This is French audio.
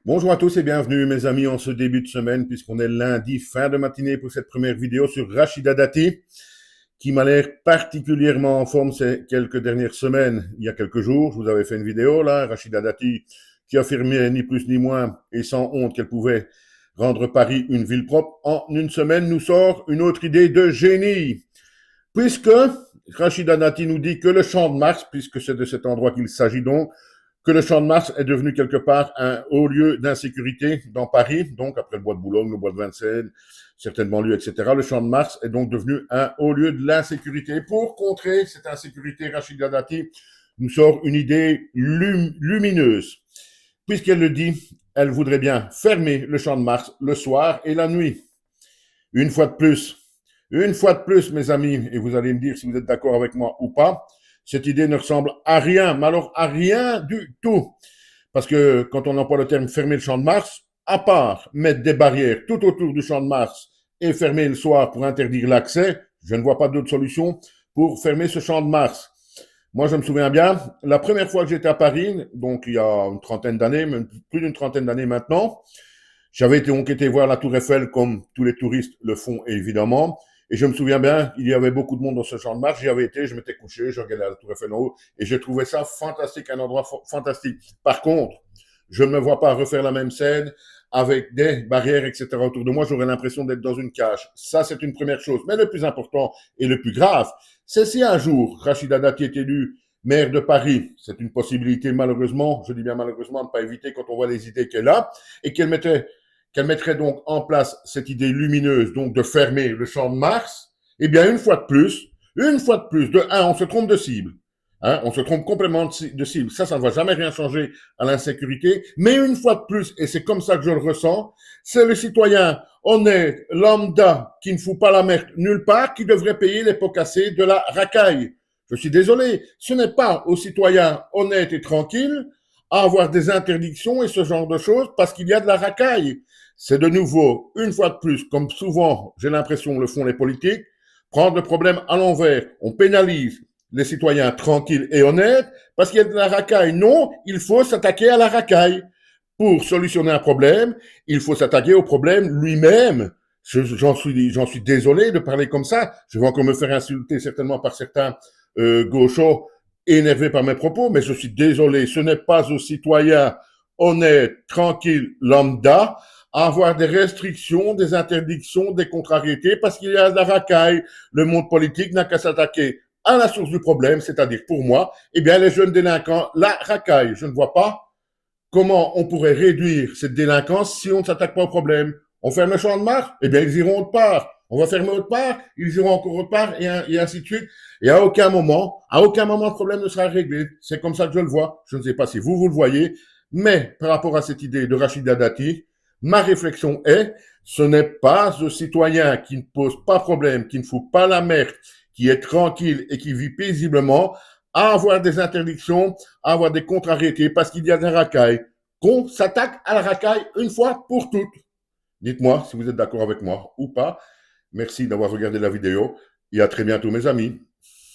Bonjour à tous et bienvenue mes amis en ce début de semaine puisqu'on est lundi, fin de matinée pour cette première vidéo sur Rachida Dati qui m'a l'air particulièrement en forme ces quelques dernières semaines. Il y a quelques jours, je vous avais fait une vidéo là, Rachida Dati qui affirmait ni plus ni moins et sans honte qu'elle pouvait rendre Paris une ville propre. En une semaine nous sort une autre idée de génie puisque Rachida Dati nous dit que le champ de Mars, puisque c'est de cet endroit qu'il s'agit donc, que le champ de Mars est devenu quelque part un haut lieu d'insécurité dans Paris, donc après le bois de Boulogne, le bois de Vincennes, certaines banlieues, etc. Le champ de Mars est donc devenu un haut lieu de l'insécurité. Pour contrer cette insécurité, Rachida Dati nous sort une idée lumineuse. Puisqu'elle le dit, elle voudrait bien fermer le champ de Mars le soir et la nuit. Une fois de plus, mes amis, et vous allez me dire si vous êtes d'accord avec moi ou pas, cette idée ne ressemble à rien, mais alors à rien du tout. Parce que quand on emploie le terme fermer le champ de Mars, à part mettre des barrières tout autour du champ de Mars et fermer le soir pour interdire l'accès, je ne vois pas d'autre solution pour fermer ce champ de Mars. Moi, je me souviens bien, la première fois que j'étais à Paris, donc il y a une trentaine d'années, même plus d'une trentaine d'années maintenant, j'avais donc été voir la Tour Eiffel comme tous les touristes le font évidemment. Et je me souviens bien, il y avait beaucoup de monde dans ce champ de Mars. J'y avais été, je m'étais couché, je regardais la Tour Eiffel en haut et j'ai trouvé ça fantastique, un endroit fantastique. Par contre, je ne me vois pas refaire la même scène avec des barrières, etc. autour de moi. J'aurais l'impression d'être dans une cage. Ça, c'est une première chose. Mais le plus important et le plus grave, c'est si un jour Rachida Dati est élue maire de Paris, c'est une possibilité malheureusement, je dis bien malheureusement, de ne pas éviter quand on voit les idées qu'elle a, et qu'elle mettrait donc en place cette idée lumineuse donc de fermer le champ de Mars, eh bien une fois de plus, de un, on se trompe de cible. Hein, on se trompe complètement de cible. Ça ne va jamais rien changer à l'insécurité. Mais une fois de plus, et c'est comme ça que je le ressens, c'est le citoyen honnête, lambda, qui ne fout pas la merde nulle part, qui devrait payer les pots cassés de la racaille. Je suis désolé, ce n'est pas aux citoyens honnêtes et tranquilles à avoir des interdictions et ce genre de choses parce qu'il y a de la racaille. C'est de nouveau, une fois de plus, comme souvent, j'ai l'impression, le font les politiques, prendre le problème à l'envers. On pénalise les citoyens tranquilles et honnêtes parce qu'il y a de la racaille. Non, il faut s'attaquer à la racaille. Pour solutionner un problème, il faut s'attaquer au problème lui-même. J'en suis désolé de parler comme ça. Je vais encore me faire insulter certainement par certains gauchos énervés par mes propos, mais je suis désolé. Ce n'est pas aux citoyens honnêtes, tranquilles, lambda, à avoir des restrictions, des interdictions, des contrariétés, parce qu'il y a de la racaille. Le monde politique n'a qu'à s'attaquer à la source du problème, c'est-à-dire pour moi, eh bien les jeunes délinquants, la racaille. Je ne vois pas comment on pourrait réduire cette délinquance si on ne s'attaque pas au problème. On ferme le champ de Mars, eh bien, ils iront autre part. On va fermer autre part, ils iront encore autre part, et ainsi de suite. Et à aucun moment, le problème ne sera réglé. C'est comme ça que je le vois. Je ne sais pas si vous le voyez, mais par rapport à cette idée de Rachida Dati, ma réflexion est, ce n'est pas aux citoyen qui ne pose pas problème, qui ne fout pas la merde, qui est tranquille et qui vit paisiblement, à avoir des interdictions, à avoir des contrariétés parce qu'il y a des racailles. Qu'on s'attaque à la racaille une fois pour toutes. Dites-moi si vous êtes d'accord avec moi ou pas. Merci d'avoir regardé la vidéo et à très bientôt mes amis.